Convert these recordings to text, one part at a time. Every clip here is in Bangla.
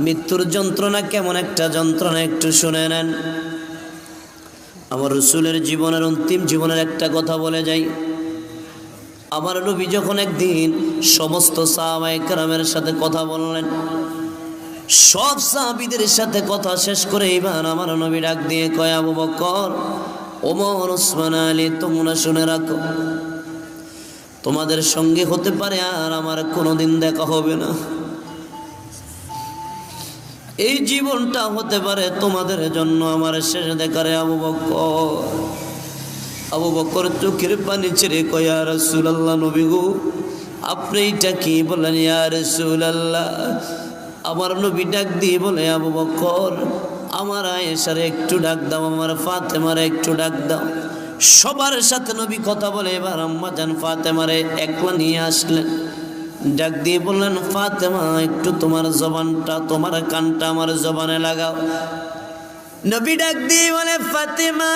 মৃত্যুর যন্ত্রণা কেমন একটা যন্ত্রণা একটু শুনে নেন। আমার রাসূলের জীবনের অন্তিম জীবনের একটা কথা বলে যাই। আমার নবী যখন একদিন সমস্ত সাহাবায়ে কেরামের সাথে কথা বললেন, সব সাহাবীদের সাথে কথা শেষ করে এবার আমার নবী ডাক দিয়ে কয়, আবু বকর, ওমর, ওসমান, আলী, তোমরা শুনে রাখো, তোমাদের সঙ্গে হতে পারে আর আমার কোনোদিন দেখা হবে না। এই জীবনটা হতে পারে তোমাদের জন্য আমার শেষ দেখারে। আবু বকর চোখের পানি ছেড়ে কয়, ইয়া রাসূলুল্লাহ, নবী গো, আপনি এটা কি বলেন ইয়া রাসূলুল্লাহ? আমার নবী ডাক দিয়ে বলে, আবু বকর, আমার আয়েশারে একটু ডাক দাও, আমার ফাতেমারে একটু ডাক দাও। সবার সাথে নবী কথা বলে এবার আম্মা জান ফাতেমারে একলা নিয়ে আসলেন। ডাক দিয়ে বললেন, ফাতেমা, একটু তোমার জবানটা, তোমার কানটা আমার জবানে লাগাও। নবী ডাক দিয়ে বলে, ফাতেমা,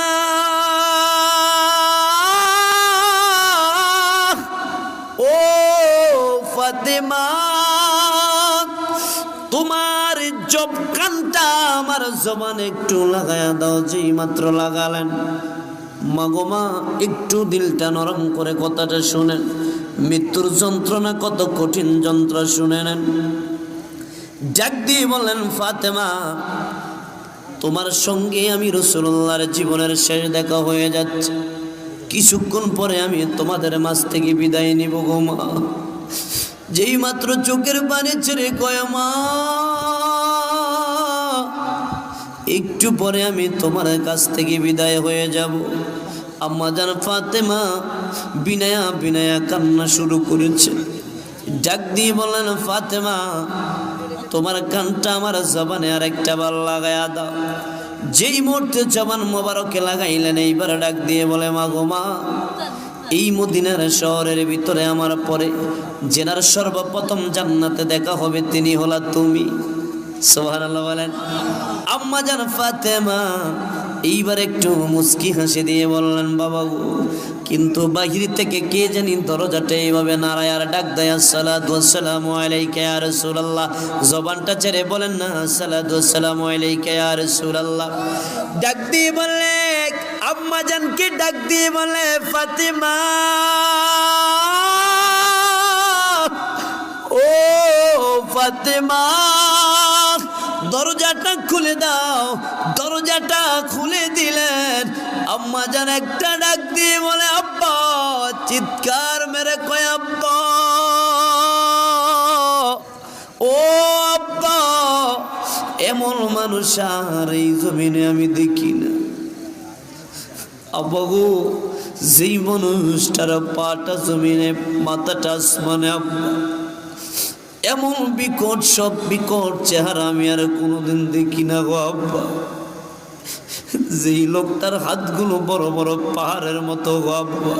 ও ফাতেমা, তোমার জব কানটা আমার জবানে একটু লাগায়া দাও। যেই মাত্র লাগালেন, মাগো মা, একটু দিলটা নরম করে কথাটা শুনেন। মৃত্যুর যন্ত্রণা কত কঠিন যন্ত্র শুনে নেন। ডাক দিয়ে বললেন, ফাতেমা, তোমার সঙ্গে আমি রাসূলুল্লাহর জীবনের শেষ দেখা হয়ে যাচ্ছে, কিছুক্ষণ পরে আমি তোমাদের মাঝ থেকে বিদায় নিব গো মা। যেই মাত্র চোখের পানি ছেড়ে কয়, মা, একটু পরে আমি তোমার কাছ থেকে বিদায় হয়ে যাব। আম্মা জান ফাতেমা বিনায়া বিনায়া কান্না শুরু করেছে। ডাক দিয়ে বললেন, ফাতেমা, তোমার কানটা আমার জবানে আর একটা বার লাগায়া দাও। যেই মুহূর্তে জবান মোবারকে লাগাইলেন, এইবার ডাক দিয়ে বলে, মা গো মা, এই মদিনার শহরের ভিতরে আমার পরে জেনার সর্বপ্রথম জান্নাতে দেখা হবে তিনি হলা তুমি। সুবহানাল্লাহ বলেন। আম্মা জান ফাতেমা এইবার একটু মুস্কি হাসি দিয়ে বললেন, বাবা গো, কিন্তু বাহির থেকে কে জানি দরজাটা এইভাবে নাড়ায় আর ডাক দেয়, আসসালাতু ওয়াসসালামু আলাইকা ইয়া রাসূলুল্লাহ। জবানটা ছেড়ে বলেন না, আসসালাতু ওয়াসসালামু আলাইকা ইয়া রাসূলুল্লাহ। ডাক দিয়ে বললে, আম্মা জানকে ডাক দিয়ে বলে, ফাতেমা, ও ফাতেমা, দরজাটা খুলে দাও। দরজাটা খুলে দিলেন। আম্মা জান একটা ডাক দিয়ে বলে, আব্বা, চিৎকার মেরে কয়, আব্বা, ও আব্বা, এমন মানুষ আর এই জমিনে আমি দেখি না। আব্বা গো, যেই মানুষটার পাটা জমিনে, মাথাটা আসমানে, আব্বা, এমন বিকট, সব বিকট চেহারা আমি আর কোনোদিন দেখি না গো আব্বা। যেই লোকটার হাতগুলো বড় বড় পাহাড়ের মতো গো আব্বা,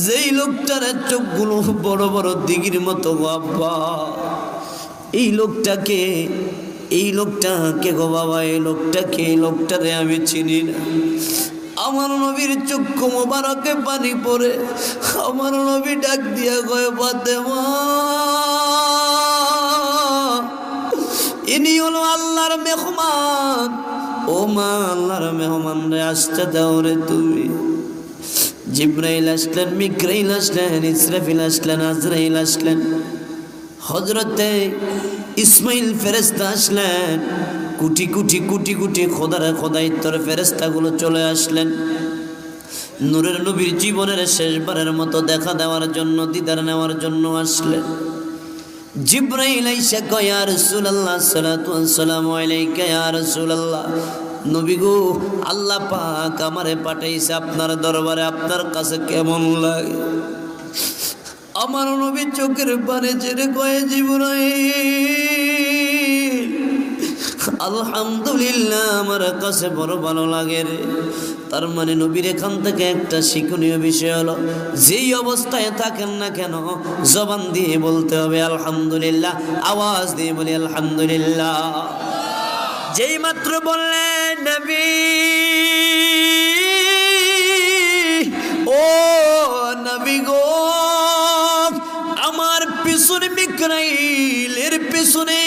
যেই লোকটার চোখগুলো বড় বড় দিঘির মতো গো আব্বা, এই লোকটাকে গো বাবা, এই লোকটাকে, এই লোকটারে আমি চিনি না। আমার নবীর চক্ষু মোবারকে পানি পড়ে। আমার নবী ডাক দিয়া কয়, ফাতেমা, ইনি হলো আল্লাহর মেহমান। ও মা, আল্লাহর মেহমান রে আসতে দাও রে তুমি। জিবরাইল আসলেন, মিকরাইল আসলেন, ইসরাফিল আসলেন, আজরাইল আসলেন, হযরতে ইসমাইল ফেরেশতা আসলেন। কোটি কোটি কোটি কোটি খোদাইত্তর ফেরেশতাগুলো চলে আসলেন। নূরের নবীর জীবনের শেষবারের মতো দেখা দেওয়ার জন্য, দিদার নেওয়ার জন্য আসলেন। জিবরাইল আইসা কয়, ইয়া রাসূলুল্লাহ, সালাতু ওয়াসসালামু আলাইকা ইয়া রাসূলুল্লাহ। নবী গো, আল্লাহ পাক আমারে পাঠাইছে আপনার দরবারে, আপনার কাছে কেমন লাগে? আমার নবী চোখের পানি ছেড়ে কয়, জিবরাইল, আলহামদুলিল্লাহ, আমার কাছে বড় ভালো লাগে রে। তার মানে নবীর এখান থেকে একটা শিক্ষণীয় বিষয় হলো, যেই অবস্থায় থাকেন না কেন, জবান দিয়ে বলতে হবে আলহামদুলিল্লাহ, আওয়াজ দিয়ে বলি আলহামদুলিল্লাহ। যেই মাত্র বললেন, নবী, ও নবী গো, আমার পিছনে মিকরাইল, এর পিছনে